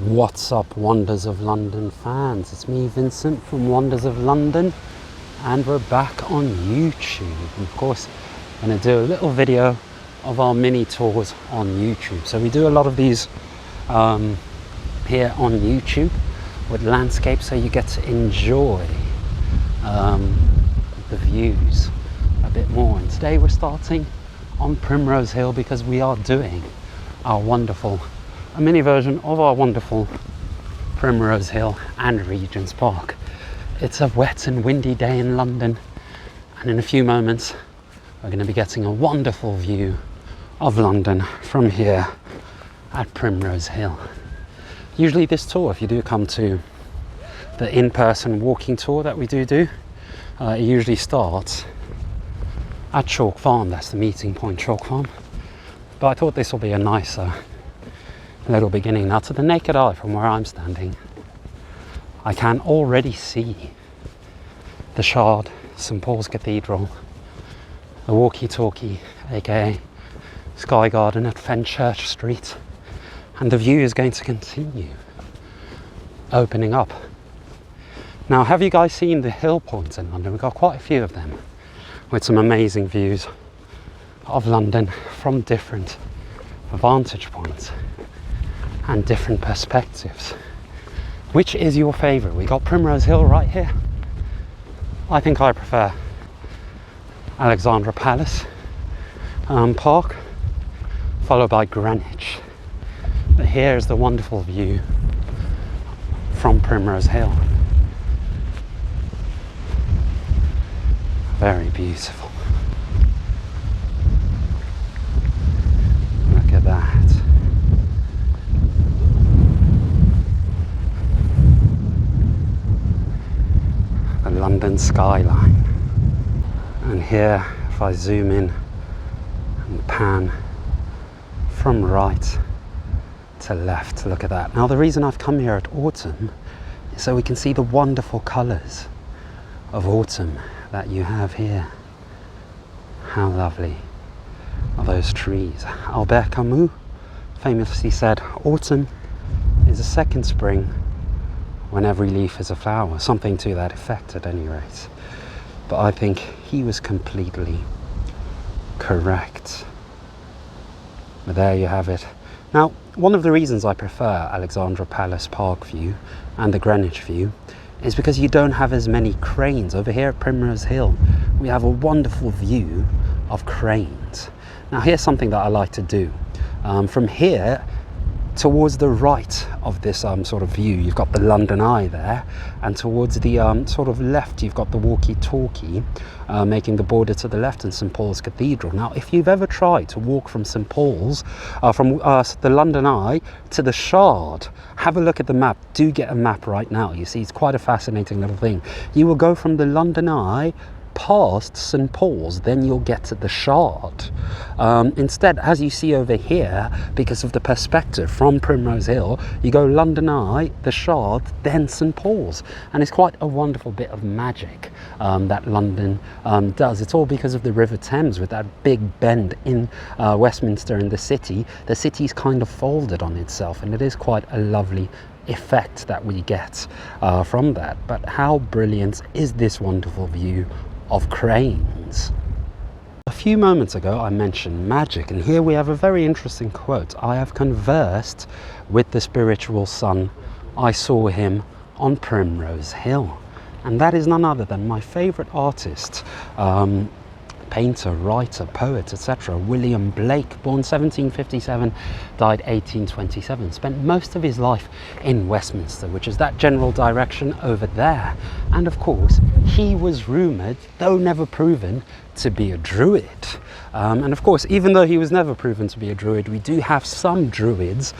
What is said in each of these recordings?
What's up, Wonders of London fans? It's me, Vincent, from Wonders of London, and we're back on YouTube. And of course, I'm going to do a little video of our mini tours on YouTube. So we do a lot of these here on YouTube with landscapes, so you get to enjoy the views a bit more. And today we're starting on Primrose Hill because we are doing a mini version of our wonderful Primrose Hill and Regent's Park. It's a wet and windy day in London, and in a few moments we're going to be getting a wonderful view of London from here at Primrose Hill. Usually this tour, if you do come to the in-person walking tour that we do, it usually starts at Chalk Farm. That's the meeting point, Chalk Farm. But I thought this will be a nicer little beginning. Now, to the naked eye from where I'm standing, I can already see the Shard, St Paul's Cathedral, the walkie-talkie, aka Sky Garden at Fenchurch Street, and the view is going to continue opening up. Now, have you guys seen the hill points in London? We've got quite a few of them with some amazing views of London from different vantage points and different perspectives. Which is your favourite? We got Primrose Hill right here. I think I prefer Alexandra Palace Park, followed by Greenwich. But here's the wonderful view from Primrose Hill. Very beautiful. Look at that. The London skyline. And here, if I zoom in and pan from right to left, look at that. Now, the reason I've come here at autumn is so we can see the wonderful colours of autumn that you have here. How lovely are those trees. Albert Camus famously said, autumn is a second spring when every leaf is a flower. Something to that effect at any rate. But I think he was completely correct. But there you have it. Now, one of the reasons I prefer Alexandra Palace Park view and the Greenwich view is because you don't have as many cranes. Over here at Primrose Hill, we have a wonderful view of cranes. Now, here's something that I like to do. From here, towards the right of this sort of view, you've got the London Eye there, and towards the sort of left, you've got the walkie-talkie making the border to the left in St Paul's Cathedral. Now, if you've ever tried to walk from St Paul's, from the London Eye to the Shard, have a look at the map. Do get a map right now. You see, it's quite a fascinating little thing. You will go from the London Eye past St Paul's, then you'll get to the Shard. Instead, as you see over here, because of the perspective from Primrose Hill, you go London Eye, the Shard, then St Paul's, and it's quite a wonderful bit of magic that London does. It's all because of the River Thames, with that big bend in Westminster in the city. The city's kind of folded on itself, and it is quite a lovely effect that we get from that. But how brilliant is this wonderful view of cranes? A few moments ago I mentioned magic, and here we have a very interesting quote. I have conversed with the spiritual son. I saw him on Primrose Hill. And that is none other than my favourite artist, painter, writer, poet, etc. William Blake, born 1757, died 1827, spent most of his life in Westminster, which is that general direction over there. And of course, he was rumoured, though never proven, to be a druid. And of course, even though he was never proven to be a druid, we do have some druids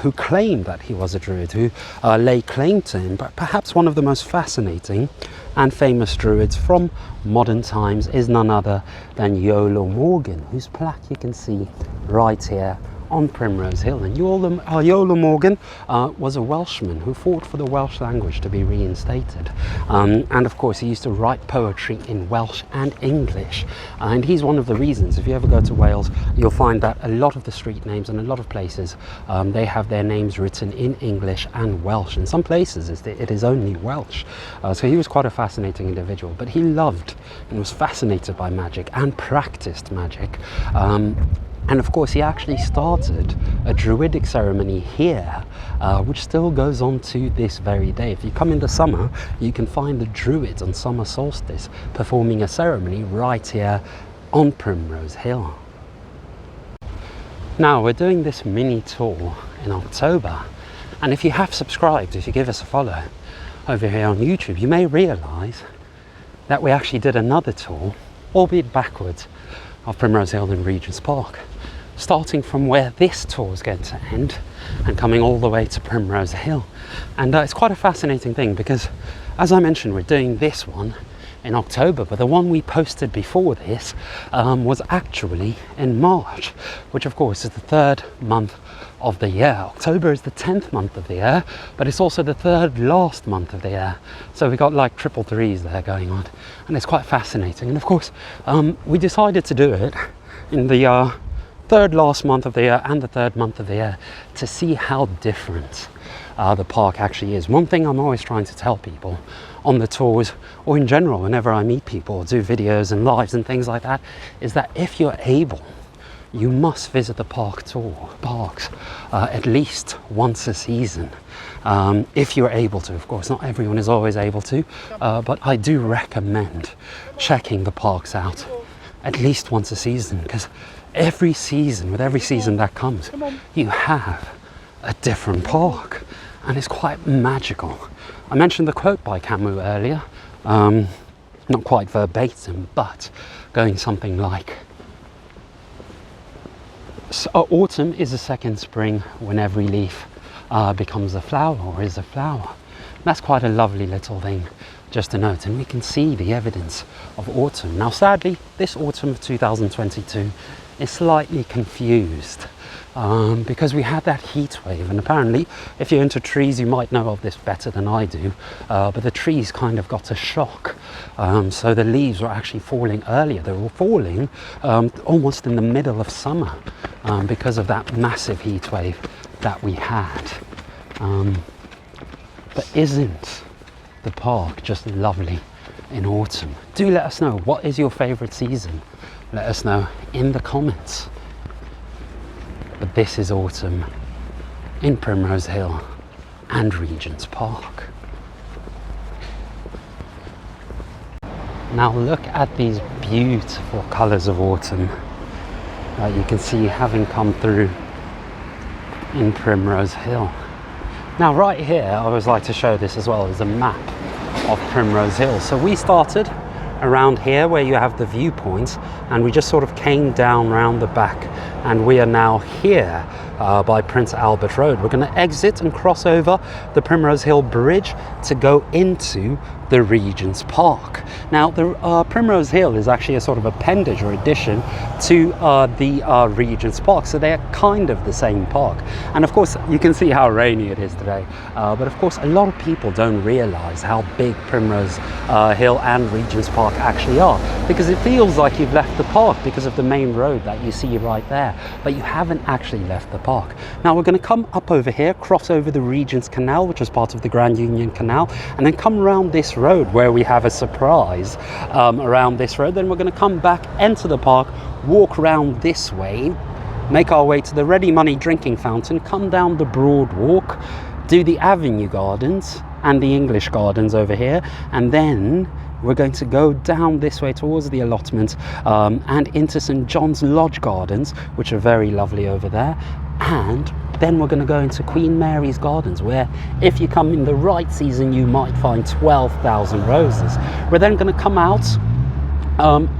who claim that he was a druid, who lay claim to him. But perhaps one of the most fascinating and famous druids from modern times is none other than Iolo Morgan, whose plaque you can see right here on Primrose Hill. And Yola Morgan was a Welshman who fought for the Welsh language to be reinstated. And of course, he used to write poetry in Welsh and English. And he's one of the reasons, if you ever go to Wales, you'll find that a lot of the street names and a lot of places, they have their names written in English and Welsh. In some places, it is only Welsh. So he was quite a fascinating individual, but he loved and was fascinated by magic and practiced magic. And of course, he actually started a druidic ceremony here, which still goes on to this very day. If you come in the summer, you can find the druids on summer solstice performing a ceremony right here on Primrose Hill. Now, we're doing this mini tour in October. And if you have subscribed, if you give us a follow over here on YouTube, you may realise that we actually did another tour, albeit backwards, of Primrose Hill and Regent's Park, starting from where this tour is going to end and coming all the way to Primrose Hill. And it's quite a fascinating thing because, as I mentioned, we're doing this one in October, but the one we posted before this was actually in March, which of course is the third month of the year. October is the 10th month of the year, but it's also the third last month of the year. So we got like triple threes there going on, and it's quite fascinating. And of course, we decided to do it in the third last month of the year and the third month of the year to see how different the park actually is. One thing I'm always trying to tell people on the tours, or in general whenever I meet people, do videos and lives and things like that, is that if you're able, you must visit the parks at least once a season, if you're able to. Of course, not everyone is always able to, but I do recommend checking the parks out at least once a season, because every season, with every season that comes, you have a different park, and it's quite magical. I mentioned the quote by Camus earlier, not quite verbatim, but going something like, autumn is a second spring when every leaf becomes a flower, or is a flower. That's quite a lovely little thing just to note, and we can see the evidence of autumn. Now sadly, this autumn of 2022 is slightly confused because we had that heat wave, and apparently if you're into trees you might know of this better than I do, but the trees kind of got a shock, so the leaves were actually falling earlier. They were falling almost in the middle of summer because of that massive heat wave that we had. But isn't the park just lovely in autumn? Do let us know, what is your favourite season? Let us know in the comments. But this is autumn in Primrose Hill and Regent's Park. Now look at these beautiful colours of autumn that you can see having come through in Primrose Hill. Now right here, I always like to show this as well as a map of Primrose Hill. So we started around here where you have the viewpoints, and we just sort of came down round the back, and we are now here by Prince Albert Road. We're going to exit and cross over the Primrose Hill Bridge to go into the Regent's Park. Now the Primrose Hill is actually a sort of appendage or addition to the Regent's Park, so they're kind of the same park. And of course you can see how rainy it is today, but of course a lot of people don't realize how big Primrose Hill and Regent's Park actually are, because it feels like you've left the park because of the main road that you see right there, but you haven't actually left the park. Now we're going to come up over here, cross over the Regent's Canal, which is part of the Grand Union Canal, and then come around this road where we have a surprise around this road. Then we're going to come back, enter the park, walk around this way, make our way to the Ready Money drinking fountain, come down the Broad Walk, do the Avenue Gardens and the English Gardens over here, and then we're going to go down this way towards the allotment and into St John's Lodge Gardens, which are very lovely over there. And then we're going to go into Queen Mary's Gardens, where if you come in the right season you might find 12,000 roses. We're then going to come out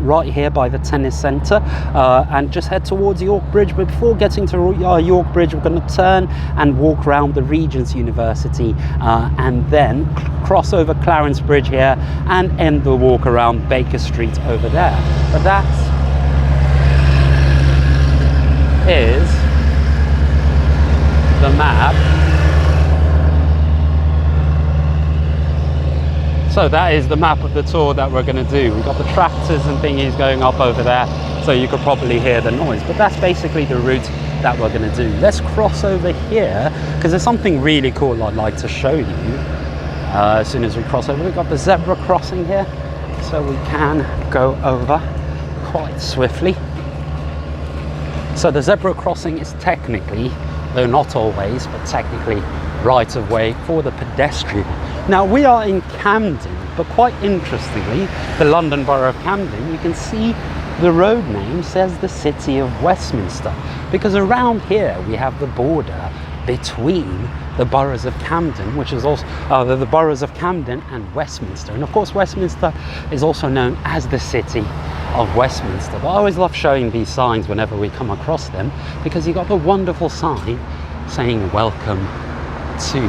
right here by the tennis centre and just head towards York Bridge. But before getting to York Bridge, we're going to turn and walk around the Regent's University and then cross over Clarence Bridge here and end the walk around Baker Street over there. But that is the map. So that is the map of the tour that we're going to do. We've got the tractors and thingies going up over there, so you could probably hear the noise, but that's basically the route that we're going to do. Let's cross over here because there's something really cool I'd like to show you as soon as we cross over. We've got the zebra crossing here, so we can go over quite swiftly. So the zebra crossing is technically, though not always, but technically right of way for the pedestrian. Now we are in Camden, but quite interestingly, the London Borough of Camden, you can see the road name says the City of Westminster, because around here we have the border between the boroughs of Camden, which is also the boroughs of Camden and Westminster. And of course Westminster is also known as the City of Westminster. But I always love showing these signs whenever we come across them, because you got the wonderful sign saying welcome to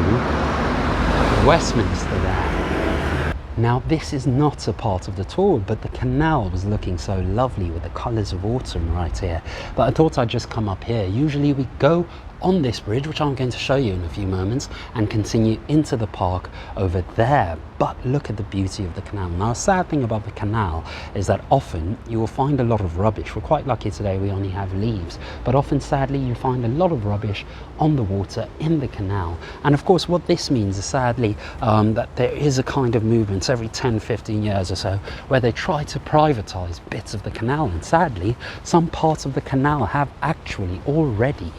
Westminster there. Now this is not a part of the tour, but the canal was looking so lovely with the colours of autumn right here, but I thought I'd just come up here. Usually we go on this bridge, which I'm going to show you in a few moments, and continue into the park over there. But look at the beauty of the canal. Now, a sad thing about the canal is that often you will find a lot of rubbish. We're quite lucky today, we only have leaves, but often sadly you find a lot of rubbish on the water in the canal. And of course what this means is sadly that there is a kind of movement every 10-15 years or so where they try to privatize bits of the canal, and sadly some parts of the canal have actually already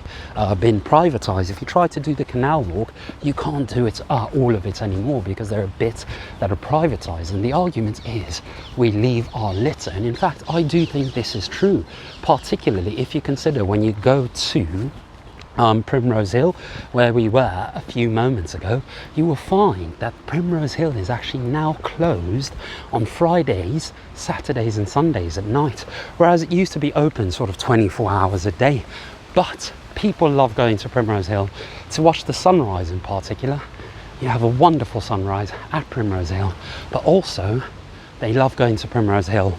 been privatized. If you try to do the canal walk, you can't do it all of it anymore, because there are bits that are privatized, and the argument is we leave our litter. And in fact I do think this is true, particularly if you consider when you go to Primrose Hill, where we were a few moments ago, you will find that Primrose Hill is actually now closed on Fridays, Saturdays and Sundays at night, whereas it used to be open sort of 24 hours a day. But people love going to Primrose Hill to watch the sunrise in particular. You have a wonderful sunrise at Primrose Hill, but also they love going to Primrose Hill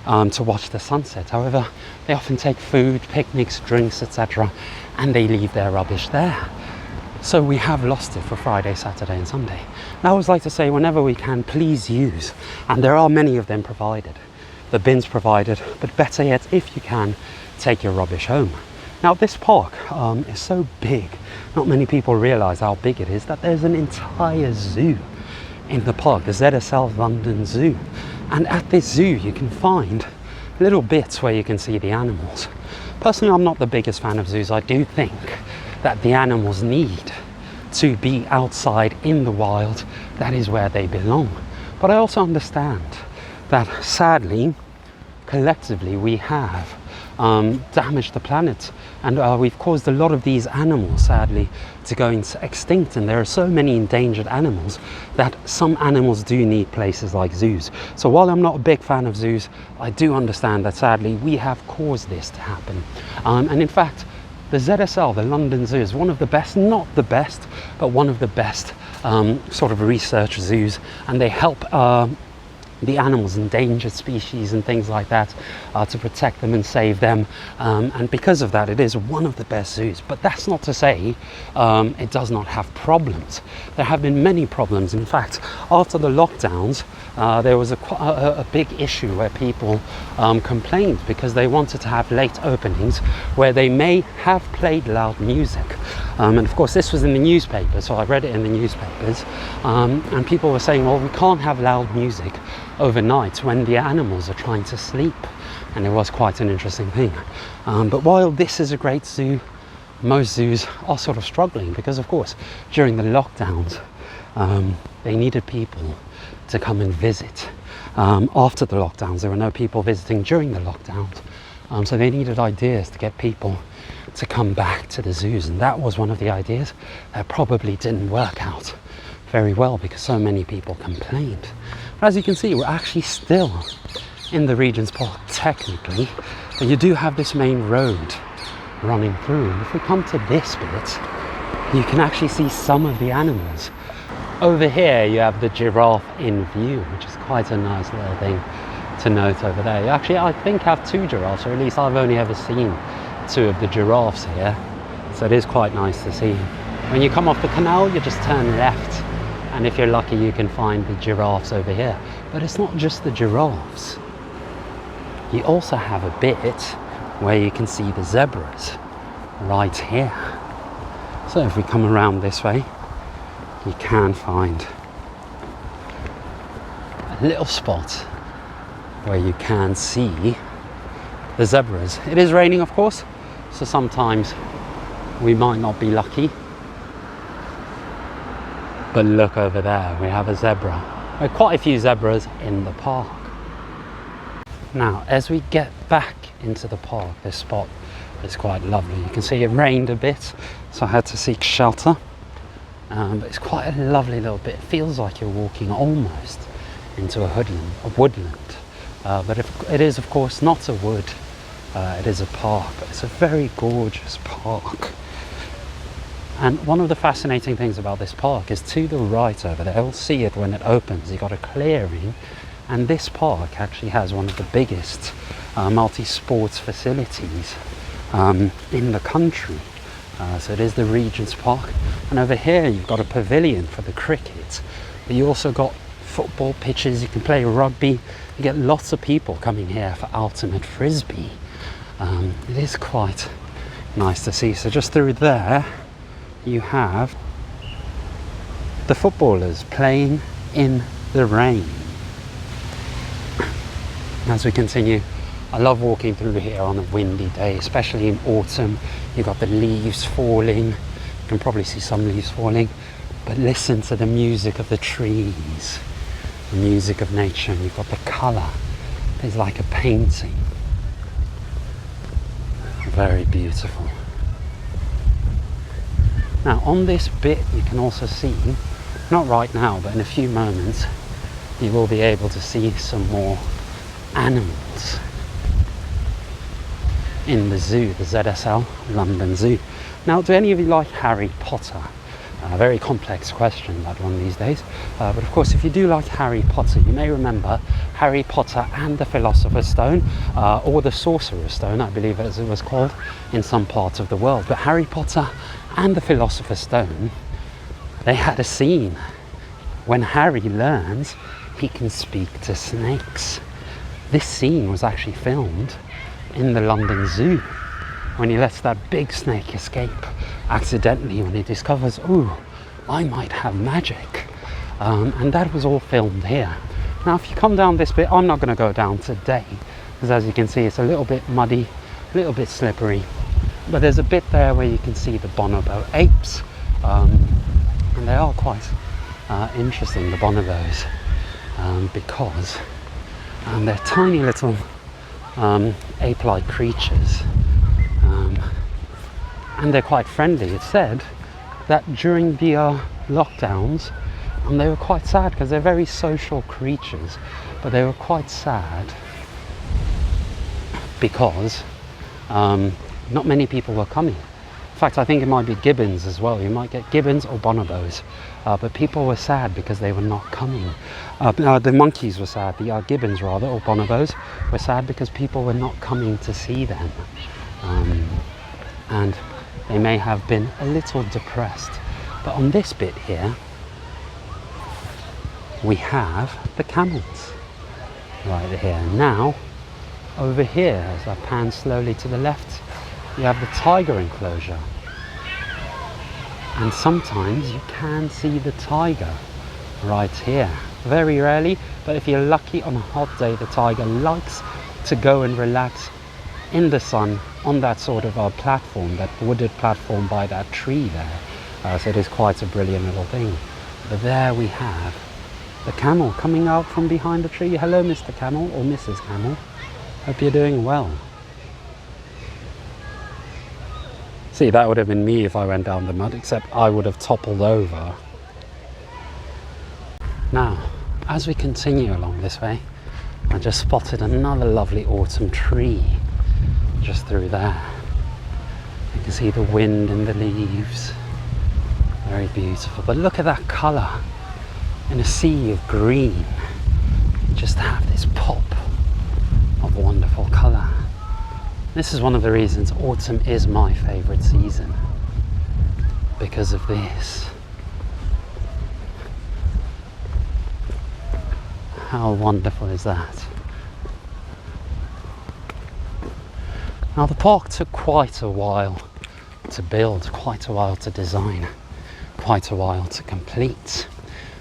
to watch the sunset. However, they often take food, picnics, drinks, etc., and they leave their rubbish there. So we have lost it for Friday, Saturday and Sunday. And I always like to say, whenever we can, please use, and there are many of them provided, the bins provided, but better yet, if you can, take your rubbish home. Now this park is so big, not many people realise how big it is, that there's an entire zoo in the park, the ZSL London Zoo. And at this zoo you can find little bits where you can see the animals. Personally, I'm not the biggest fan of zoos. I do think that the animals need to be outside in the wild. That is where they belong. But I also understand that sadly, collectively, we have damaged the planet, and we've caused a lot of these animals sadly to go extinct, and there are so many endangered animals that some animals do need places like zoos. So while I'm not a big fan of zoos, I do understand that sadly we have caused this to happen. And in fact the ZSL, the London Zoo, is one of the best, not the best, but one of the best sort of research zoos, and they help the animals, endangered species and things like that, to protect them and save them, and because of that it is one of the best zoos. But that's not to say it does not have problems. There have been many problems. In fact, after the lockdowns there was a big issue where people complained because they wanted to have late openings where they may have played loud music, and of course this was in the newspaper, so I read it in the newspapers, and people were saying, well, we can't have loud music overnight when the animals are trying to sleep. And it was quite an interesting thing. But while this is a great zoo, most zoos are sort of struggling because of course during the lockdowns they needed people to come and visit. After the lockdowns there were no people visiting during the lockdowns, so they needed ideas to get people to come back to the zoos, and that was one of the ideas that probably didn't work out very well because so many people complained. But as you can see, we're actually still in the Regent's Park technically, but you do have this main road running through, and if we come to this bit you can actually see some of the animals. Over here you have the giraffe in view, which is quite a nice little thing to note over there. You actually, I think, have two giraffes, or at least I've only ever seen two of the giraffes here. It's So it is quite nice to see. When you come off the canal, you just turn left, and if you're lucky you can find the giraffes over here. But it's not just the giraffes. You also have a bit where you can see the zebras right here. So if we come around this way, you can find a little spot where you can see the zebras. It is raining, of course, so sometimes we might not be lucky. But look over there, we have a zebra. There are quite a few zebras in the park. Now, as we get back into the park, this spot is quite lovely. You can see it rained a bit, so I had to seek shelter. But it's quite a lovely little bit. It feels like you're walking almost into a woodland. But it is, of course, not a wood. It is a park, but it's a very gorgeous park. And one of the fascinating things about this park is to the right over there, you'll see it when it opens, you've got a clearing, and this park actually has one of the biggest multi-sports facilities in the country. So it is the Regent's Park, and over here you've got a pavilion for the cricket, but you also got football pitches, you can play rugby, you get lots of people coming here for ultimate frisbee. It is quite nice to see. So just through there you have the footballers playing in the rain. As we continue, I love walking through here on a windy day, especially in autumn. You've got the leaves falling, you can probably see some leaves falling, but listen to the music of the trees, the music of nature, and you've got the colour. It's like a painting. Very beautiful. Now on this bit you can also see, not right now, but in a few moments, you will be able to see some more animals in the zoo, the ZSL London Zoo. Now, do any of you like Harry Potter? A very complex question, that one these days. But of course, if you do like Harry Potter, you may remember Harry Potter and the Philosopher's Stone, or the Sorcerer's Stone, I believe as it was called in some parts of the world. But Harry Potter and the Philosopher's Stone, they had a scene when Harry learns he can speak to snakes. This scene was actually filmed in the London Zoo when he lets that big snake escape accidentally, when he discovers, oh, I might have magic. And that was all filmed here. Now if you come down this bit, I'm not going to go down today, because as you can see it's a little bit muddy, a little bit slippery, but there's a bit there where you can see the bonobo apes, and they are quite interesting, the bonobos, because they're tiny little ape-like creatures, and they're quite friendly. It's said that during the lockdowns, they were quite sad because they're very social creatures, but they were quite sad because not many people were coming. In fact, I think it might be gibbons as well. You might get gibbons or bonobos, but people were sad because they were not coming. The monkeys were sad, the gibbons rather, or bonobos, were sad because people were not coming to see them. And they may have been a little depressed. But on this bit here, we have the camels right here. Now, over here, as I pan slowly to the left, you have the tiger enclosure. And sometimes you can see the tiger right here. Very rarely, but if you're lucky on a hot day, the tiger likes to go and relax in the sun on that sort of platform, that wooded platform by that tree there. So it is quite a brilliant little thing. But there we have the camel coming out from behind the tree. Hello, Mr. Camel, or Mrs. Camel. Hope you're doing well. See, that would have been me if I went down the mud, except I would have toppled over. Now, as we continue along this way, I just spotted another lovely autumn tree just through there. You can see the wind in the leaves. Very beautiful. But look at that colour. In a sea of green, you just have this pop of wonderful colour. This is one of the reasons autumn is my favourite season. because of this. How wonderful is that? Now the park took quite a while to build, quite a while to design, quite a while to complete.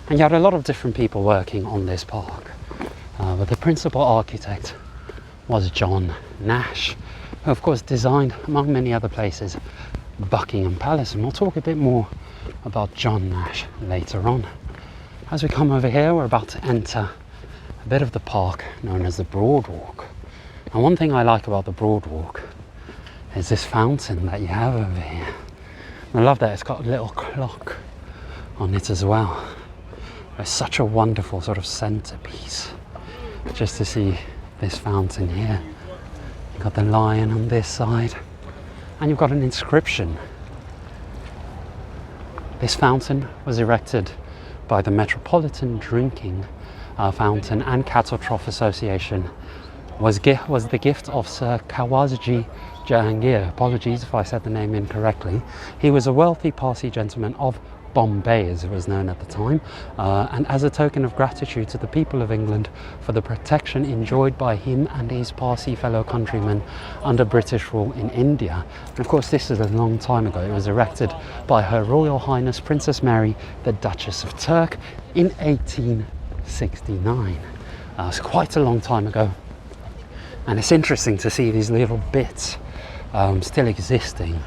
And you had a lot of different people working on this park. But the principal architect was John Nash, who of course designed, among many other places, Buckingham Palace. And we'll talk a bit more about John Nash later on. As we come over here, we're about to enter a bit of the park known as the Broad Walk. And one thing I like about the Broad Walk is this fountain that you have over here. And I love that it's got a little clock on it as well. It's such a wonderful sort of centerpiece just to see this fountain here. You've got the lion on this side and you've got an inscription. This fountain was erected by the Metropolitan Drinking Fountain and Cattle Trough Association, was the gift of Sir Kawasji Jahangir. Apologies if I said the name incorrectly. He was a wealthy Parsi gentleman of Bombay, as it was known at the time, and as a token of gratitude to the people of England for the protection enjoyed by him and his Parsi fellow countrymen under British rule in India. And of course this is a long time ago. It was erected by Her Royal Highness Princess Mary, the Duchess of Turk, in 1869. It's quite a long time ago, and it's interesting to see these little bits still existing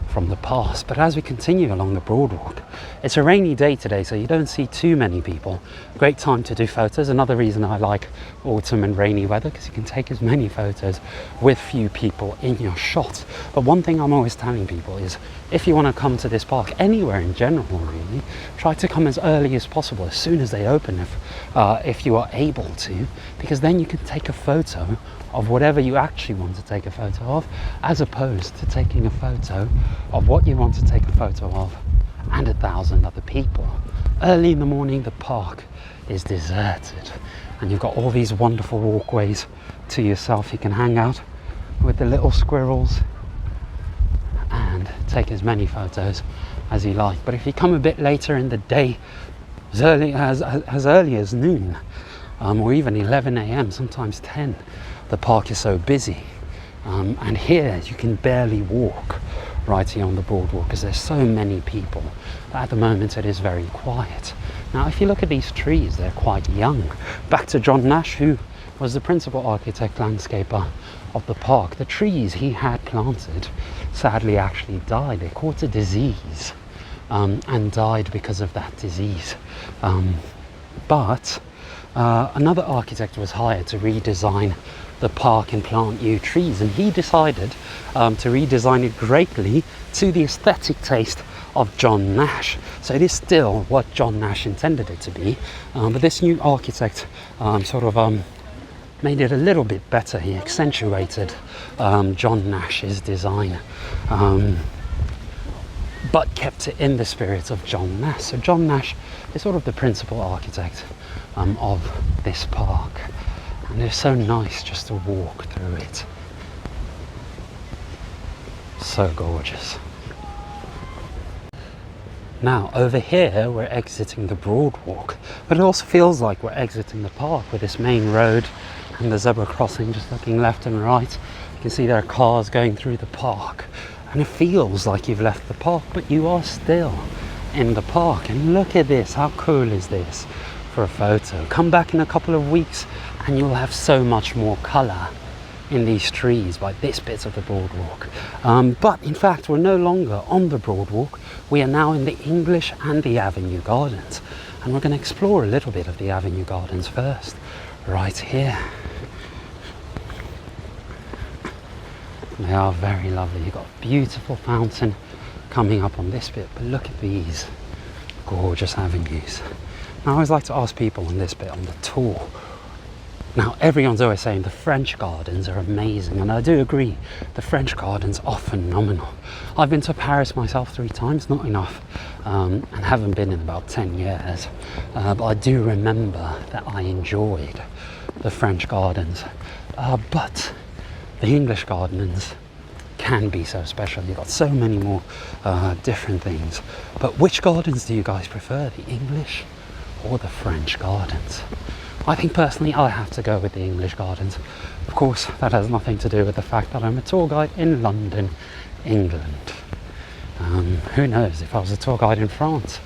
from the past. But as we continue along the Broadwalk, it's a rainy day today, so you don't see too many people. Great time to do photos. Another reason I like autumn and rainy weather, because you can take as many photos with few people in your shot. But one thing I'm always telling people is, if you want to come to this park, anywhere in general really, try to come as early as possible, as soon as they open, if you are able to, because then you can take a photo of whatever you actually want to take a photo of, as opposed to taking a photo of what you want to take a photo of and 1,000 other people. Early in the morning the park is deserted and you've got all these wonderful walkways to yourself. You can hang out with the little squirrels and take as many photos as you like. But if you come a bit later in the day, as early as noon, or even 11 a.m, sometimes 10, the park is so busy, and here you can barely walk right here on the Broadwalk because there's so many people. But at the moment it is very quiet. Now if you look at these trees, they're quite young. Back to John Nash, who was the principal architect landscaper of the park. The trees he had planted sadly actually died. They caught a disease and died because of that disease. But another architect was hired to redesign the park and plant new trees, and he decided to redesign it greatly to the aesthetic taste of John Nash. So it is still what John Nash intended it to be, but this new architect made it a little bit better. He accentuated John Nash's design, but kept it in the spirit of John Nash. So John Nash is sort of the principal architect of this park, and it's so nice just to walk through it. So gorgeous. Now over here we're exiting the Broadwalk, but it also feels like we're exiting the park with this main road and the zebra crossing. Just looking left and right, you can see there are cars going through the park, and it feels like you've left the park, but you are still in the park. And look at this, how cool is this for a photo? Come back in a couple of weeks and you'll have so much more colour in these trees by this bit of the Broadwalk. But in fact we're no longer on the Broadwalk, we are now in the English and the Avenue Gardens, and we're going to explore a little bit of the Avenue Gardens first, right here. They are very lovely. You've got a beautiful fountain coming up on this bit, but look at these gorgeous avenues. Now I always like to ask people on this bit, on the tour, now everyone's always saying the French gardens are amazing, and I do agree, the French gardens are phenomenal. I've been to Paris myself 3 times, not enough, and haven't been in about 10 years, but I do remember that I enjoyed the French gardens, but the English gardens can be so special. You've got so many more different things. But which gardens do you guys prefer, the English or the French gardens? I think personally I have to go with the English gardens. Of course, that has nothing to do with the fact that I'm a tour guide in London, England. Who knows, if I was a tour guide in France,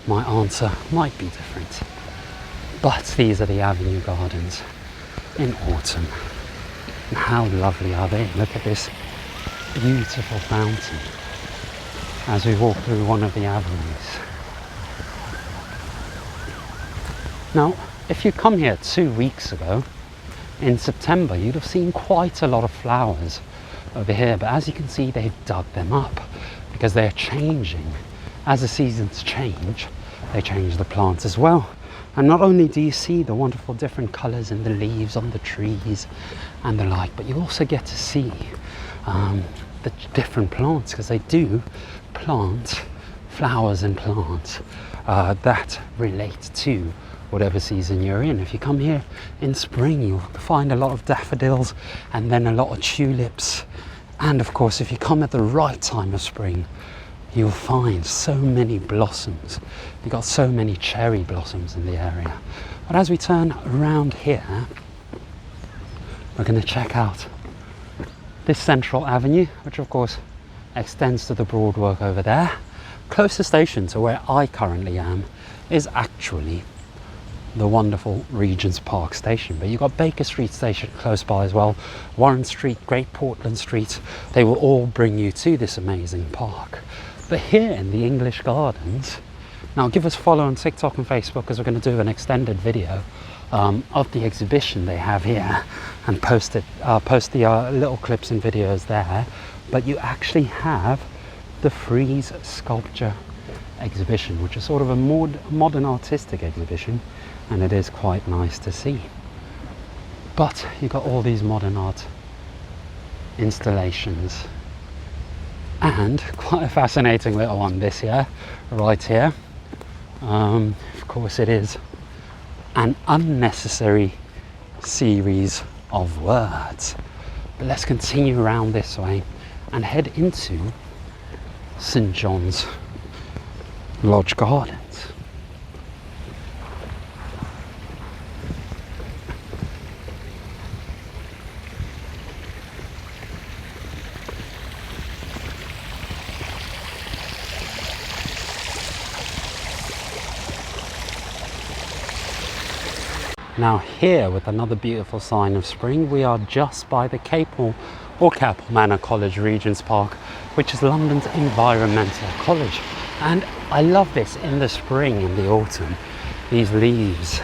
my answer might be different. But these are the Avenue Gardens in autumn. And how lovely are they? Look at this beautiful fountain as we walk through one of the avenues. Now, if you come here 2 weeks ago, in September, you'd have seen quite a lot of flowers over here, but as you can see, they've dug them up because they're changing. As the seasons change, they change the plants as well. And not only do you see the wonderful different colours in the leaves on the trees and the like, but you also get to see the different plants, because they do plant flowers and plants that relate to whatever season you're in. If you come here in spring, you'll find a lot of daffodils and then a lot of tulips. And of course, if you come at the right time of spring, you'll find so many blossoms. You've got so many cherry blossoms in the area. But as we turn around here, we're going to check out this central avenue, which of course extends to the Broadwalk over there. Closest station to where I currently am is actually the wonderful Regent's Park station, but you've got Baker Street station close by as well, Warren Street, Great Portland Street. They will all bring you to this amazing park. But here in the English Gardens, now give us a follow on TikTok and Facebook, because we're going to do an extended video of the exhibition they have here and post the little clips and videos there. But you actually have the frieze sculpture exhibition, which is sort of a modern artistic exhibition, and it is quite nice to see. But you've got all these modern art installations, and quite a fascinating little one this here, right here. Of course, it is an unnecessary series of words. But let's continue around this way and head into St. John's Lodge Gardens. Now here, with another beautiful sign of spring, we are just by the Capel Manor College Regent's Park, which is London's environmental college. And I love this in the spring and the autumn, these leaves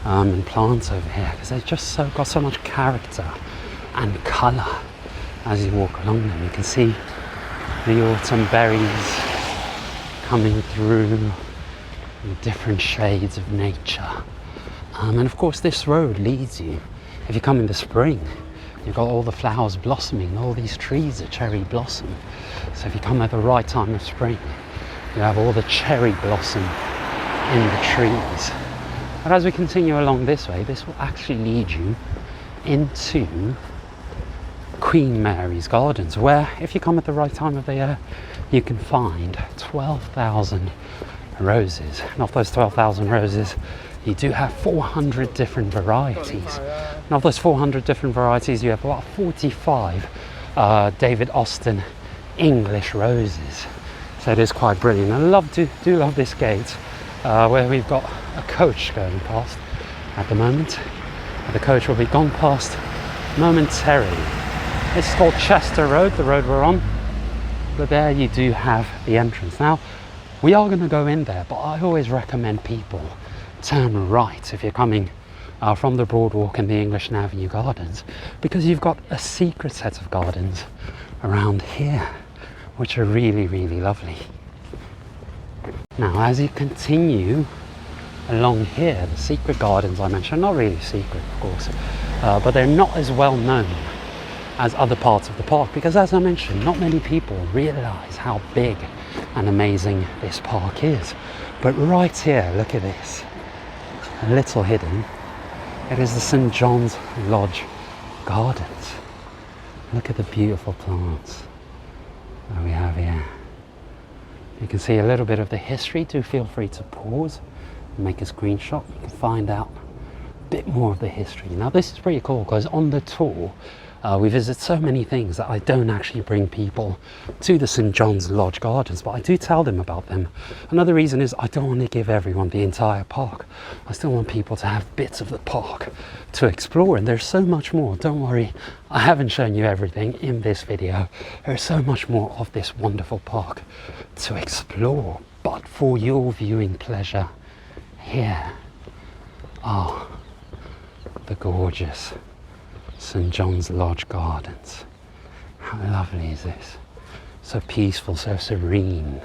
and plants over here, because they've just got so much character and colour. As you walk along them, you can see the autumn berries coming through in different shades of nature. And of course, this road leads you, if you come in the spring, you've got all the flowers blossoming, all these trees are cherry blossom. So if you come at the right time of spring, you have all the cherry blossom in the trees. But as we continue along this way, this will actually lead you into Queen Mary's Gardens, where if you come at the right time of the year, you can find 12,000 roses. And of those 12,000 roses, you do have 400 different varieties. And of those 400 different varieties, you have about 45 David Austin English roses. So it is quite brilliant. I do love this gate where we've got a coach going past at the moment. The coach will be gone past momentarily. This is called Chester Road, the road we're on. But there you do have the entrance. Now, we are going to go in there, but I always recommend people turn right if you're coming from the Broadwalk and the English Avenue Gardens, because you've got a secret set of gardens around here, which are really, really lovely. Now, as you continue along here, the secret gardens I mentioned, not really secret, of course, but they're not as well known as other parts of the park, because as I mentioned, not many people realise how big and amazing this park is. But right here, look at this, a little hidden, it is the St. John's Lodge Gardens. Look at the beautiful plants that we have here. You can see a little bit of the history. Do feel free to pause and make a screenshot. You can find out a bit more of the history. Now this is pretty cool because on the tour we visit so many things that I don't actually bring people to the St John's Lodge Gardens, but I do tell them about them. Another reason is I don't want to give everyone the entire park. I still want people to have bits of the park to explore, and there's so much more. Don't worry, I haven't shown you everything in this video. There's so much more of this wonderful park to explore, but for your viewing pleasure, here are the gorgeous St John's Lodge Gardens. How lovely is this? So peaceful, so serene.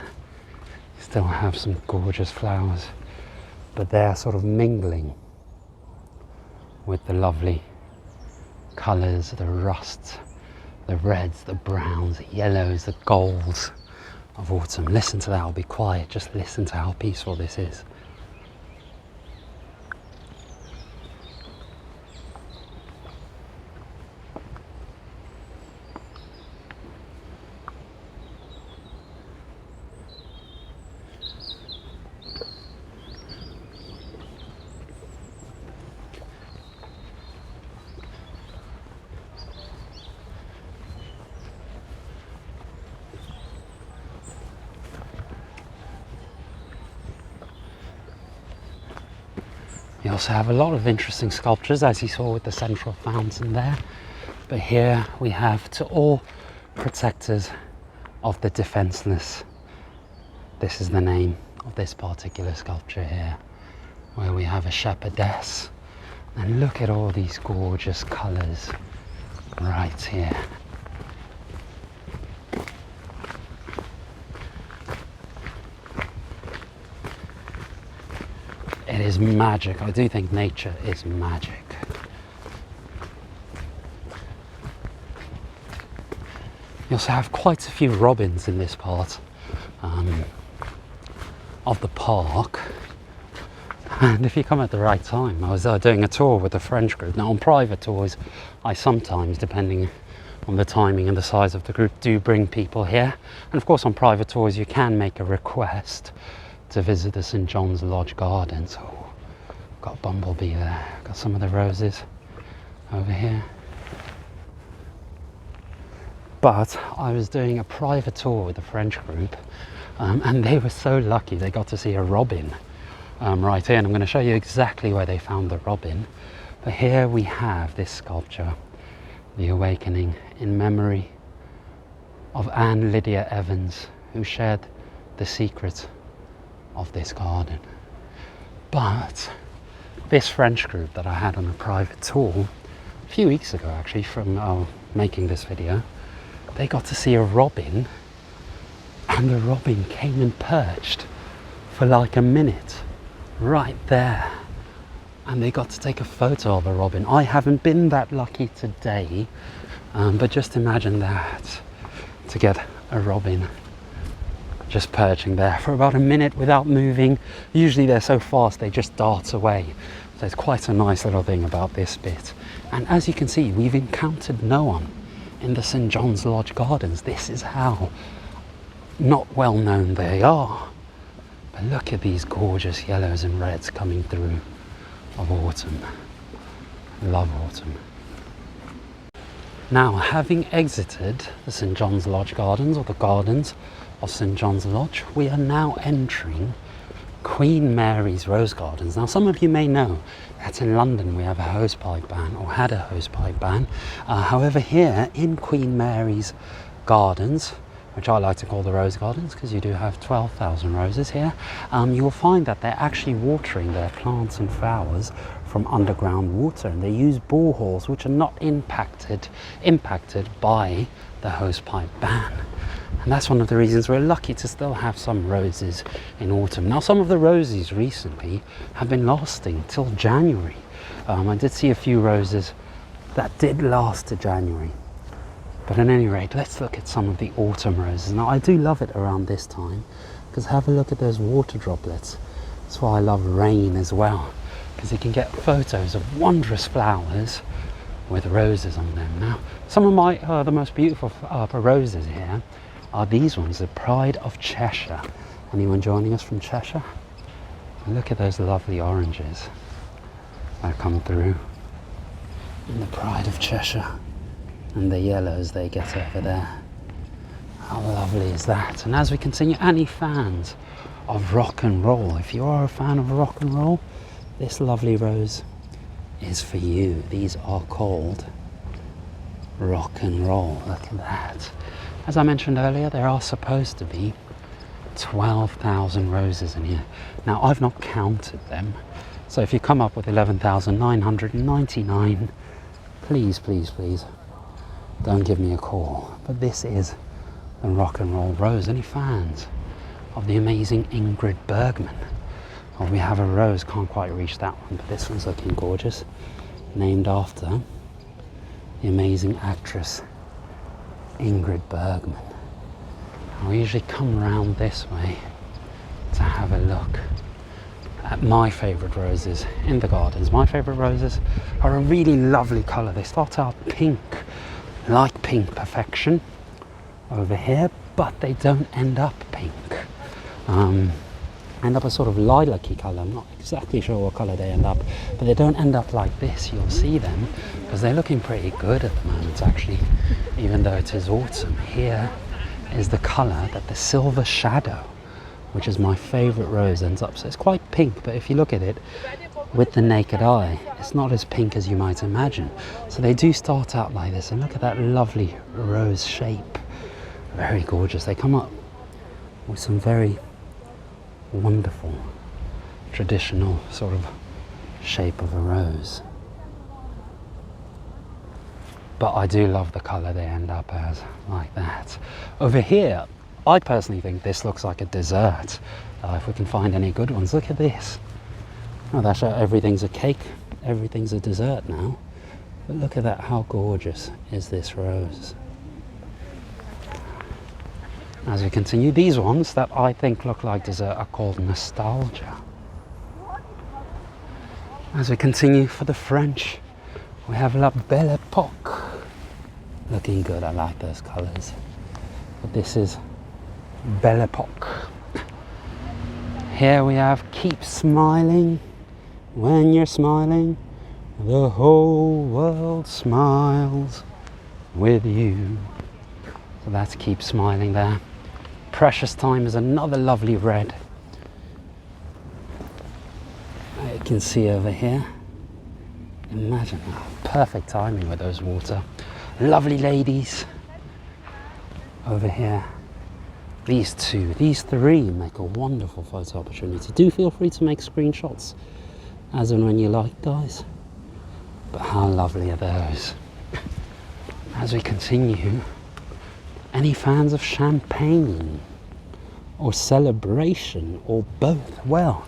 You still have some gorgeous flowers, but they're sort of mingling with the lovely colours, the rusts, the reds, the browns, the yellows, the golds of autumn. Listen to that, I'll be quiet, just listen to how peaceful this is. You also have a lot of interesting sculptures, as you saw with the central fountain there. But here we have to all protectors of the defenceless. This is the name of this particular sculpture here, where we have a shepherdess. And look at all these gorgeous colours right here. It is magic. I do think nature is magic. You also have quite a few robins in this part of the park. And if you come at the right time, I was doing a tour with a French group. Now on private tours, I sometimes, depending on the timing and the size of the group, do bring people here. And of course on private tours you can make a request to visit the St John's Lodge Gardens. Oh, got a bumblebee there. Got some of the roses over here. But I was doing a private tour with a French group, and they were so lucky they got to see a robin right here. And I'm going to show you exactly where they found the robin. But here we have this sculpture, The Awakening, in memory of Anne Lydia Evans, who shared the secret of this garden. But this French group that I had on a private tour a few weeks ago, actually, from making this video, they got to see a robin, and the robin came and perched for like a minute right there, and they got to take a photo of a robin. I haven't been that lucky today, but just imagine that, to get a robin just perching there for about a minute without moving. Usually they're so fast they just dart away. So it's quite a nice little thing about this bit. And as you can see, we've encountered no one in the St John's Lodge Gardens. This is how not well known they are. But look at these gorgeous yellows and reds coming through of autumn. Love autumn. Now, having exited the St John's Lodge Gardens, or the gardens of St John's Lodge, we are now entering Queen Mary's Rose Gardens. Now some of you may know that in London we have a hosepipe ban, or had a hosepipe ban. However, here in Queen Mary's Gardens, which I like to call the Rose Gardens because you do have 12,000 roses here, you will find that they're actually watering their plants and flowers from underground water, and they use boreholes which are not impacted by the hosepipe ban. And that's one of the reasons we're lucky to still have some roses in autumn. Now some of the roses recently have been lasting till January. I did see a few roses that did last to January. But at any rate, let's look at some of the autumn roses. Now I do love it around this time, because have a look at those water droplets. That's why I love rain as well, because you can get photos of wondrous flowers with roses on them. Now, some of my the most beautiful roses here are these ones, the Pride of Cheshire. Anyone joining us from Cheshire? Look at those lovely oranges that come through. And the Pride of Cheshire, and the yellows they get over there. How lovely is that? And as we continue, any fans of rock and roll, if you are a fan of rock and roll, this lovely rose is for you. These are called rock and roll. Look at that. As I mentioned earlier, there are supposed to be 12,000 roses in here. Now, I've not counted them, so if you come up with 11,999, please, please, please don't give me a call. But this is the rock and roll rose. Any fans of the amazing Ingrid Bergman? Well, we have a rose, can't quite reach that one, but this one's looking gorgeous, named after the amazing actress Ingrid Bergman. And we usually come around this way to have a look at my favourite roses in the gardens. My favourite roses are a really lovely colour. They start out pink, like pink perfection over here, but they don't end up pink. End up a sort of lilac-y colour. I'm not exactly sure what colour they end up, but they don't end up like this. You'll see them because they're looking pretty good at the moment, actually, even though it is autumn. Here is the colour that the Silver Shadow, which is my favourite rose, ends up. So it's quite pink, but if you look at it with the naked eye, it's not as pink as you might imagine. So they do start out like this, and look at that lovely rose shape. Very gorgeous. They come up with some very wonderful traditional sort of shape of a rose. But I do love the colour they end up as, like that. Over here, I personally think this looks like a dessert. If we can find any good ones. Look at this. Oh, that's everything's a cake, everything's a dessert now. But look at that, how gorgeous is this rose? As we continue, these ones that I think look like dessert are called Nostalgia. As we continue for the French, we have La Belle Époque. Looking good, I like those colours. But this is Belle Époque. Here we have Keep Smiling. When you're smiling, the whole world smiles with you. So that's Keep Smiling there. Precious Time is another lovely red. You can see over here. Imagine, perfect timing with those water. Lovely ladies. Over here. These two, these three make a wonderful photo opportunity. Do feel free to make screenshots as and when you like, guys. But how lovely are those? As we continue, any fans of champagne or celebration or both? Well,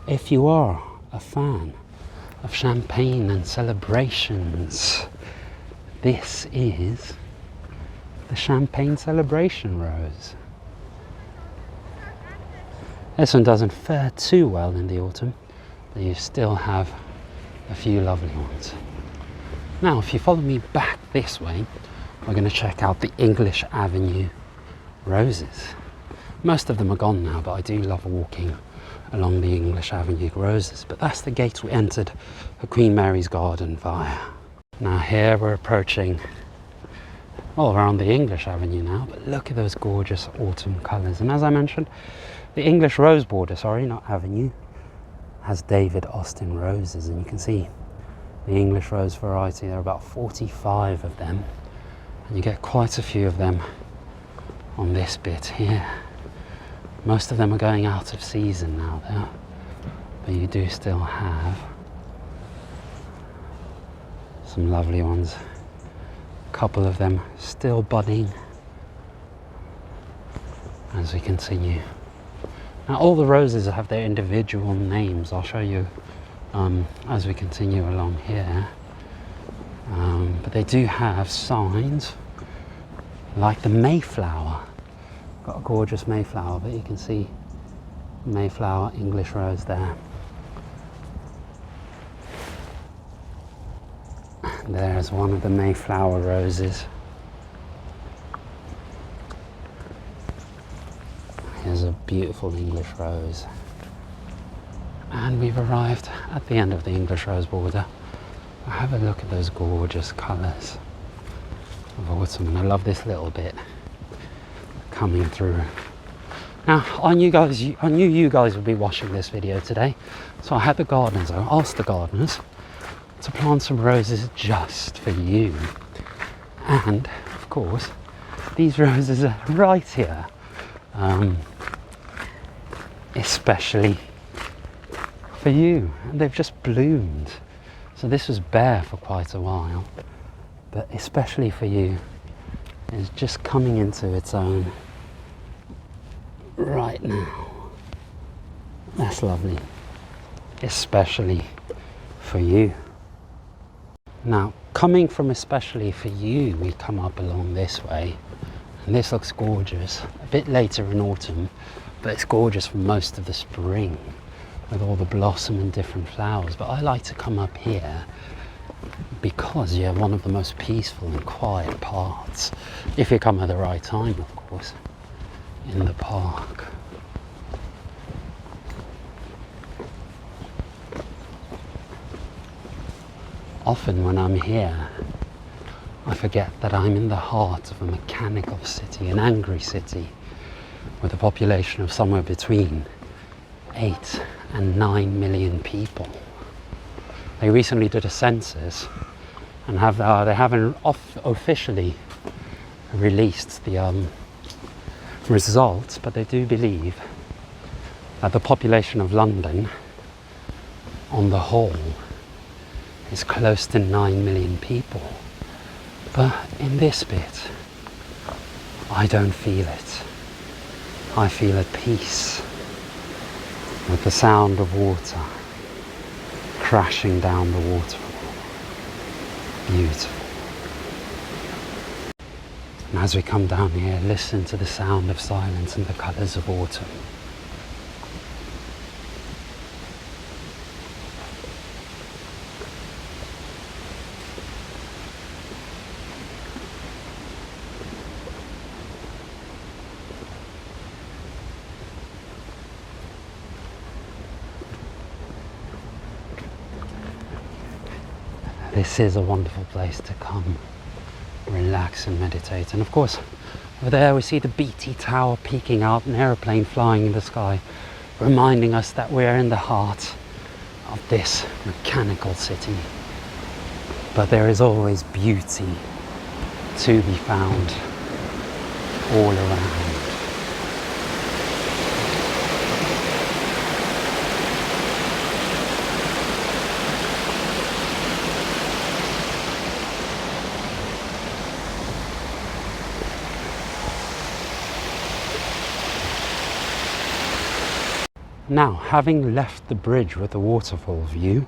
if you are a fan of champagne and celebrations, this is the Champagne Celebration Rose. This one doesn't fare too well in the autumn, but you still have a few lovely ones. Now, if you follow me back this way, we're going to check out the English Avenue roses. Most of them are gone now, but I do love walking along the English Avenue roses. But that's the gate we entered the Queen Mary's Garden via. Now here we're approaching all around the English Avenue now, but look at those gorgeous autumn colours. And as I mentioned, the English rose border, sorry, not avenue, has David Austin roses, and you can see the English rose variety. There are about 45 of them, and you get quite a few of them on this bit here. Most of them are going out of season now though, but you do still have some lovely ones. A couple of them still budding as we continue. Now all the roses have their individual names. I'll show you as we continue along here. But they do have signs like the Mayflower. Got a gorgeous Mayflower, but you can see Mayflower English rose there. There's one of the Mayflower roses. Here's a beautiful English rose. And we've arrived at the end of the English rose border. Have a look at those gorgeous colours of autumn, and I love this little bit coming through. Now, I knew you guys would be watching this video today, so I had the gardeners, I asked the gardeners to plant some roses just for you. And of course, these roses are right here, especially for you, and they've just bloomed. So this was bare for quite a while, but especially for you, it's just coming into its own right now. That's lovely, especially for you. Now, coming from especially for you, we come up along this way, and this looks gorgeous. A bit later in autumn, but it's gorgeous for most of the spring with all the blossom and different flowers. But I like to come up here because you have one of the most peaceful and quiet parts, if you come at the right time, of course, in the park. Often when I'm here, I forget that I'm in the heart of a mechanical city, an angry city, with a population of somewhere between 8 and 9 million people. They recently did a census and they haven't officially released the results, but they do believe that the population of London on the whole is close to 9 million people. But in this bit, I don't feel it. I feel at peace with the sound of water crashing down the waterfall. Beautiful. And as we come down here, listen to the sound of silence and the colours of autumn. This is a wonderful place to come, relax and meditate. And of course, over there we see the BT Tower peeking out, an aeroplane flying in the sky, reminding us that we're in the heart of this mechanical city. But there is always beauty to be found all around. Now, having left the bridge with the waterfall view,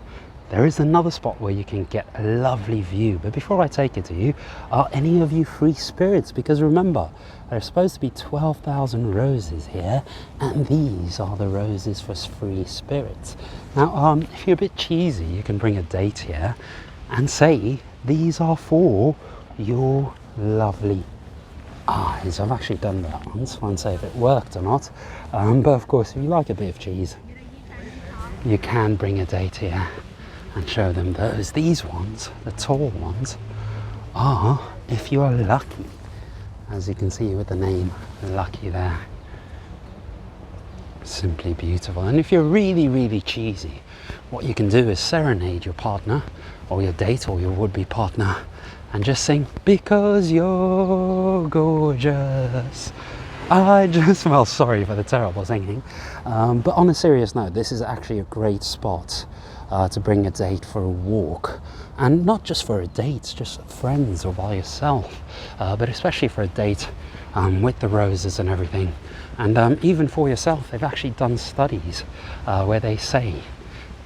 there is another spot where you can get a lovely view. But before I take it to you, are any of you free spirits? Because remember, there's supposed to be 12,000 roses here, and these are the roses for free spirits. Now, if you're a bit cheesy, you can bring a date here and say these are for your lovely eyes. I've actually done that once. I won't say if it worked or not, but of course, if you like a bit of cheese, you can bring a date here and show them those. These ones, the tall ones, are if you are lucky, as you can see with the name Lucky there. Simply beautiful. And if you're really, really cheesy, what you can do is serenade your partner or your date or your would-be partner and just sing, because you're gorgeous. Well, sorry for the terrible singing, but on a serious note, this is actually a great spot to bring a date for a walk, and not just for a date, just friends or by yourself, but especially for a date with the roses and everything. And even for yourself, they've actually done studies where they say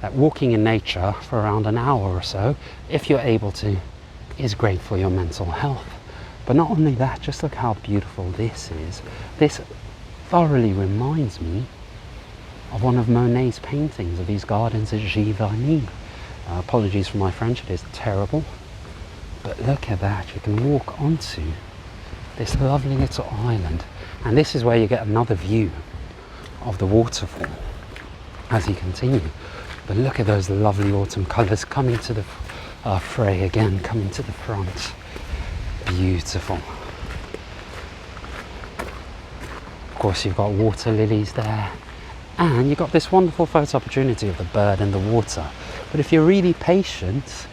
that walking in nature for around an hour or so, if you're able to, is great for your mental health. But not only that, just look how beautiful this is. This thoroughly reminds me of one of Monet's paintings of these gardens at Giverny. Apologies for my French, it is terrible. But look at that, you can walk onto this lovely little island, and this is where you get another view of the waterfall as you continue. But look at those lovely autumn colours coming to the fray again, coming to the front. Beautiful. Of course, you've got water lilies there, and you've got this wonderful photo opportunity of the bird in the water. But if you're really patient,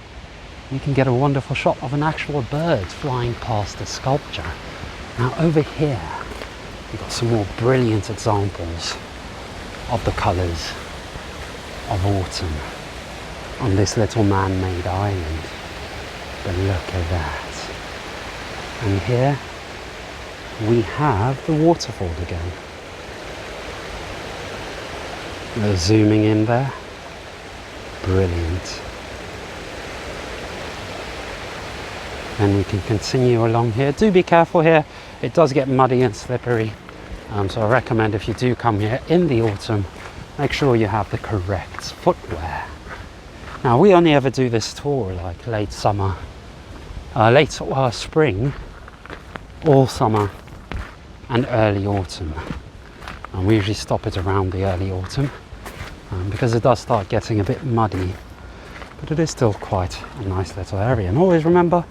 you can get a wonderful shot of an actual bird flying past the sculpture. Now over here, you've got some more brilliant examples of the colours of autumn on this little man-made island. But look at that. And here we have the waterfall again. They're zooming in there. Brilliant. Then we can continue along here. Do be careful here. It does get muddy and slippery. So I recommend if you do come here in the autumn, make sure you have the correct footwear. Now we only ever do this tour like late summer, spring, all summer and early autumn. And we usually stop it around the early autumn because it does start getting a bit muddy. But it is still quite a nice little area. And always remember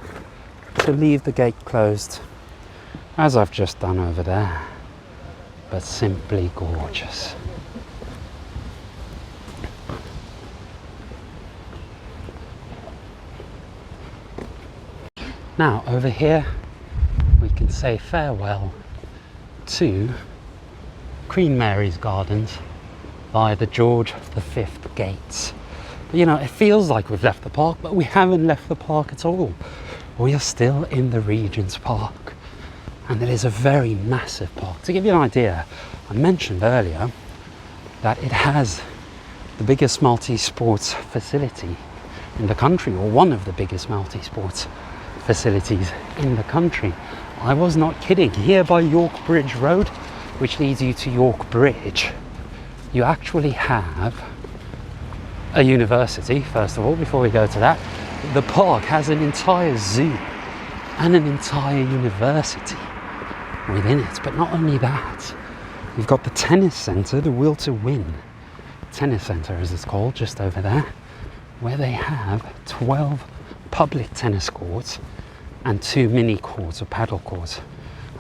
to leave the gate closed, as I've just done over there. But simply gorgeous. Now over here we can say farewell to Queen Mary's Gardens via the George V gates. But you know, it feels like we've left the park, but we haven't left the park at all. We are still in the Regent's Park, and it is a very massive park. To give you an idea, I mentioned earlier that it has the biggest multi-sports facility in the country, or one of the biggest multi-sports facilities in the country. I was not kidding. Here by York Bridge Road, which leads you to York Bridge, you actually have a university. First of all, before we go to that, the park has an entire zoo and an entire university within it. But not only that, you've got the tennis centre, the Will to Win tennis centre as it's called, just over there, where they have 12 public tennis courts and 2 mini courts, or paddle courts,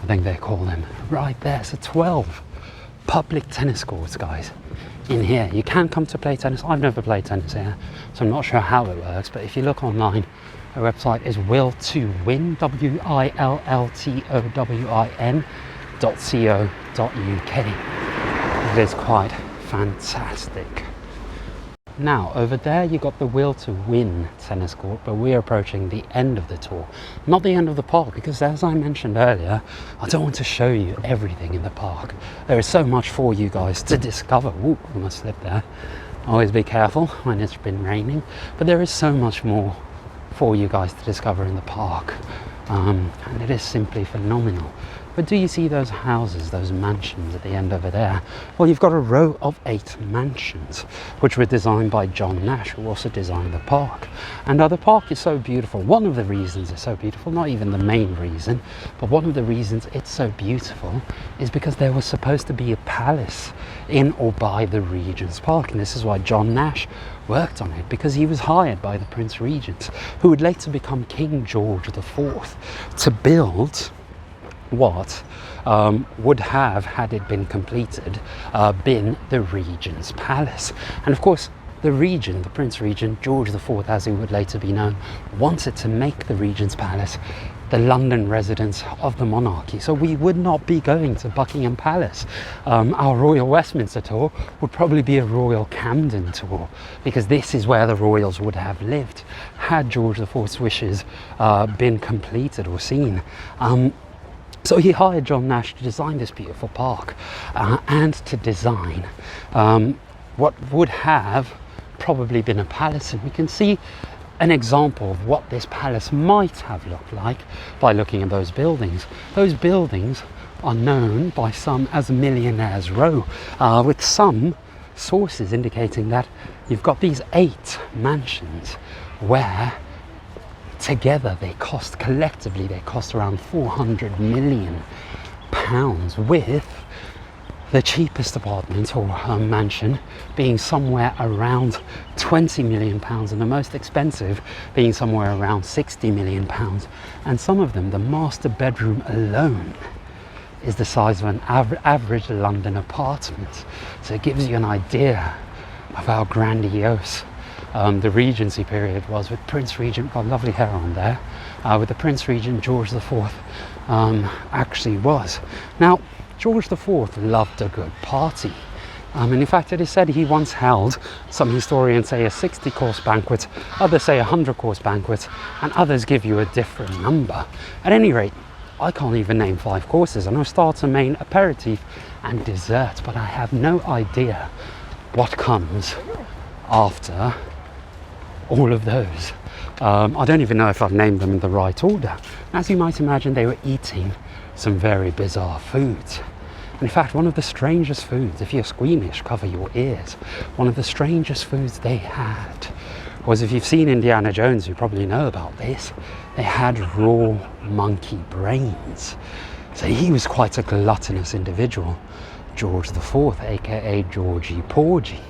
I think they call them, right there. So 12 public tennis courts, guys, in here. You can come to play tennis. I've never played tennis here, so I'm not sure how it works, but if you look online, the website is will2win, willtowin.co.uk. It is quite fantastic. Now over there you got the Will to Win tennis court, but we're approaching the end of the tour, not the end of the park, because as I mentioned earlier, I don't want to show you everything in the park. There is so much for you guys to discover. Ooh, I almost slipped there. Always be careful when it's been raining, but there is so much more for you guys to discover in the park, and it is simply phenomenal. But do you see those houses, those mansions at the end over there? Well, you've got a row of 8 mansions, which were designed by John Nash, who also designed the park. And the park is so beautiful. One of the reasons it's so beautiful, not even the main reason, but one of the reasons it's so beautiful is because there was supposed to be a palace in or by the Regent's Park. And this is why John Nash worked on it, because he was hired by the Prince Regent, who would later become King George IV, to build what would have, had it been completed, been the Regent's Palace. And of course, the Regent, the Prince Regent, George IV, as he would later be known, wanted to make the Regent's Palace the London residence of the monarchy. So we would not be going to Buckingham Palace. Our Royal Westminster tour would probably be a Royal Camden tour, because this is where the royals would have lived had George IV's wishes been completed or seen. So he hired John Nash to design this beautiful park and to design what would have probably been a palace. And we can see an example of what this palace might have looked like by looking at those buildings. Those buildings are known by some as Millionaire's Row, with some sources indicating that you've got these 8 mansions where together they cost, collectively they cost around 400 million pounds, with the cheapest apartment or mansion being somewhere around 20 million pounds and the most expensive being somewhere around 60 million pounds. And some of them, the master bedroom alone is the size of an average London apartment. So it gives you an idea of how grandiose the Regency period was, with Prince Regent, got lovely hair on there, with the Prince Regent George IV actually was. Now, George IV loved a good party. And in fact, it is said he once held, some historians say, a 60-course banquet, others say a 100-course banquet, and others give you a different number. At any rate, I can't even name 5 courses. I know starter, main, aperitif, and dessert, but I have no idea what comes after all of those. I don't even know if I've named them in the right order. As you might imagine, they were eating some very bizarre foods. In fact, one of the strangest foods, if you're squeamish, cover your ears. One of the strangest foods they had was, if you've seen Indiana Jones, you probably know about this, they had raw monkey brains. So he was quite a gluttonous individual, George IV, aka Georgie Porgy.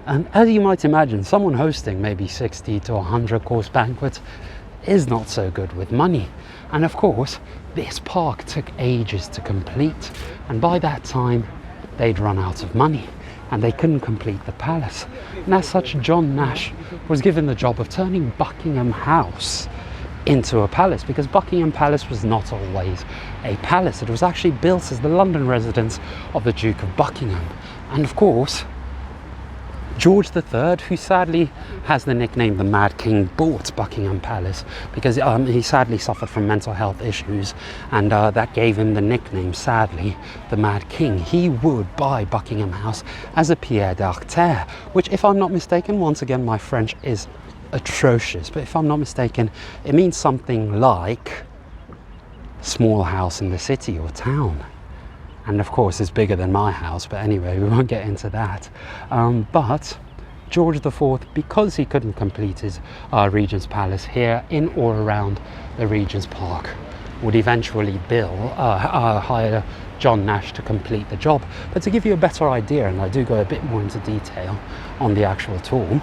And as you might imagine, someone hosting maybe 60 to 100 course banquets is not so good with money. And of course, this park took ages to complete, and by that time they'd run out of money and they couldn't complete the palace. And as such, John Nash was given the job of turning Buckingham House into a palace, because Buckingham Palace was not always a palace. It was actually built as the London residence of the Duke of Buckingham. And of course, George III, who sadly has the nickname the Mad King, bought Buckingham Palace because he sadly suffered from mental health issues, and that gave him the nickname, sadly, the Mad King. He would buy Buckingham House as a pied d'arrêt, which, if I'm not mistaken, once again my French is atrocious, but if I'm not mistaken, it means something like small house in the city or town. And of course it's bigger than my house, but anyway, we won't get into that. But George IV, because he couldn't complete his Regent's Palace here in or around the Regent's Park, would eventually hire John Nash to complete the job. But to give you a better idea, and I do go a bit more into detail on the actual tour,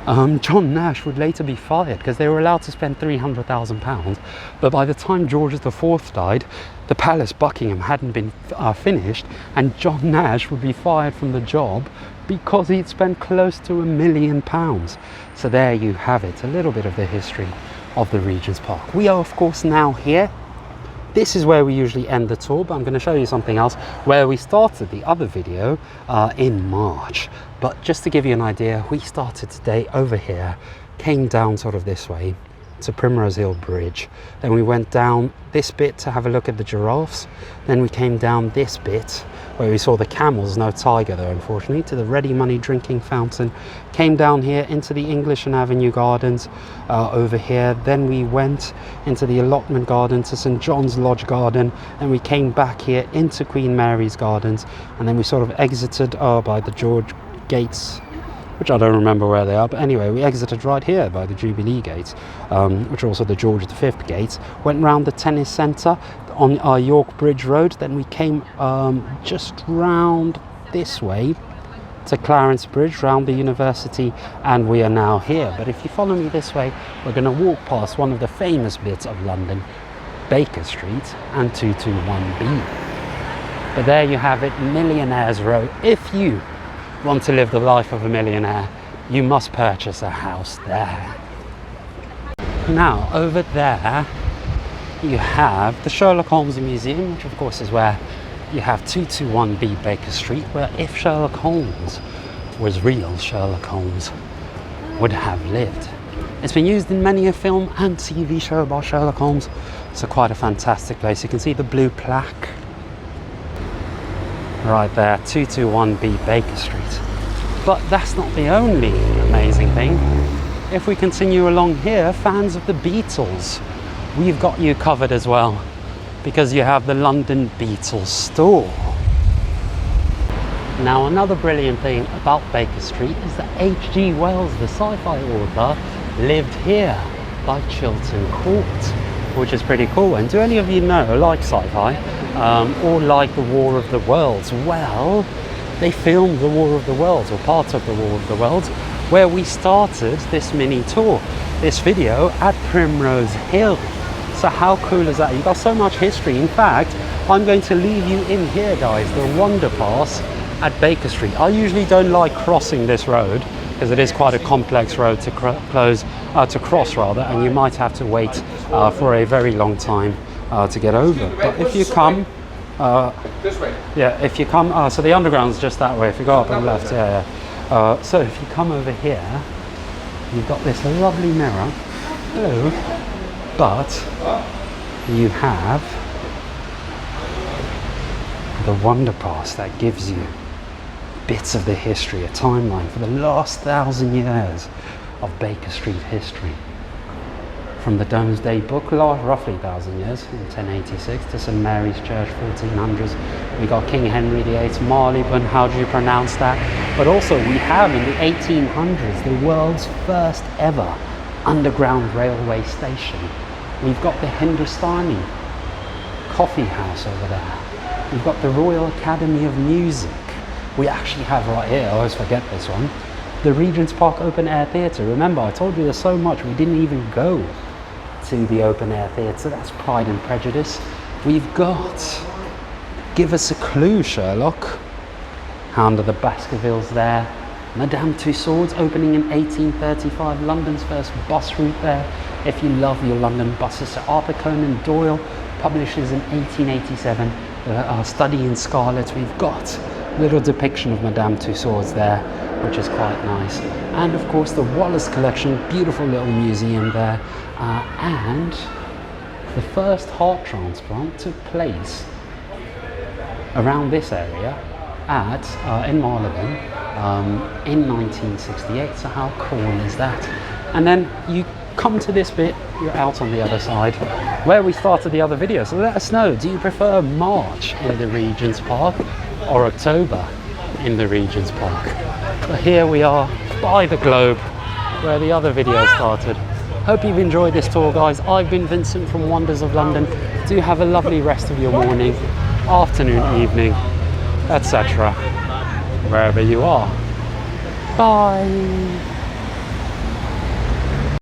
John Nash would later be fired because they were allowed to spend £300,000, but by the time George IV died, the palace Buckingham hadn't been finished, and John Nash would be fired from the job because he'd spent close to £1 million. So there you have it, a little bit of the history of the Regent's Park. We are of course now here. This is where we usually end the tour, but I'm going to show you something else where we started the other video in March. But just to give you an idea, we started today over here, came down sort of this way to Primrose Hill Bridge. Then we went down this bit to have a look at the giraffes. Then we came down this bit where we saw the camels, no tiger though unfortunately, to the Ready Money drinking fountain. Came down here into the English and Avenue Gardens over here. Then we went into the allotment garden to St John's Lodge Garden. Then we came back here into Queen Mary's Gardens, and then we sort of exited by the George Gates, which I don't remember where they are, but anyway, we exited right here by the Jubilee Gates, which are also the George V gates. Went round the tennis centre on our York Bridge Road. Then we came just round this way to Clarence Bridge, round the university, and we are now here. But if you follow me this way, we're going to walk past one of the famous bits of London, Baker Street and 221B. But there you have it, Millionaires Row. If you want to live the life of a millionaire, you must purchase a house there. Now over there you have the Sherlock Holmes Museum, which of course is where you have 221B Baker Street, where if Sherlock Holmes was real, Sherlock Holmes would have lived. It's been used in many a film and TV show about Sherlock Holmes, so quite a fantastic place. You can see the blue plaque right there, 221B Baker Street. But that's not the only amazing thing. If we continue along here, fans of the Beatles, we've got you covered as well, because you have the London Beatles store. Now another brilliant thing about Baker Street is that H.G. Wells, the sci-fi author, lived here. like Chiltern Court, which is pretty cool. And do any of you know, like sci-fi, or like the War of the Worlds? Well, they filmed the War of the Worlds, or part of the War of the Worlds, where we started this mini tour, this video, at Primrose Hill. So how cool is that? You've got so much history. In fact, I'm going to leave you in here, guys, the Wonderpass at Baker Street. I usually don't like crossing this road because it is quite a complex road to cross, and you might have to wait for a very long time to get over. But if you come, This way. yeah, if you come, so the underground's just that way. If you go up and left, so if you come over here, you've got this lovely mirror. Hello. But you have the Wonderpass that gives you bits of the history, a timeline for the last 1,000 years of Baker Street history. From the Domesday Book, roughly 1,000 years, in 1086, to St Mary's Church, 1400s. We got King Henry VIII, Marylebone, how do you pronounce that? But also we have in the 1800s the world's first ever underground railway station. We've got the Hindustani coffee house over there. We've got the Royal Academy of Music. We actually have right here, I always forget this one, the Regent's Park Open Air Theatre. Remember, I told you there's so much, we didn't even go to the Open Air Theatre. That's Pride and Prejudice. We've got, give us a clue, Sherlock. Hound of the Baskervilles there. Madame Tussaud's opening in 1835, London's first bus route there. If you love your London buses, Sir Arthur Conan Doyle publishes in 1887 Study in Scarlet. We've got a little depiction of Madame Tussauds there, which is quite nice. And of course the Wallace collection, beautiful little museum there. And the first heart transplant took place around this area in Marylebone in 1968. So how cool is that? And then you come to this bit, you're out on the other side where we started the other video. So let us know, do you prefer March in the Regent's Park or October in the Regent's Park? But here we are by the Globe where the other video started. Hope you've enjoyed this tour, guys. I've been Vincent from Wonders of London. Do have a lovely rest of your morning, afternoon, evening, etc. wherever you are. Bye.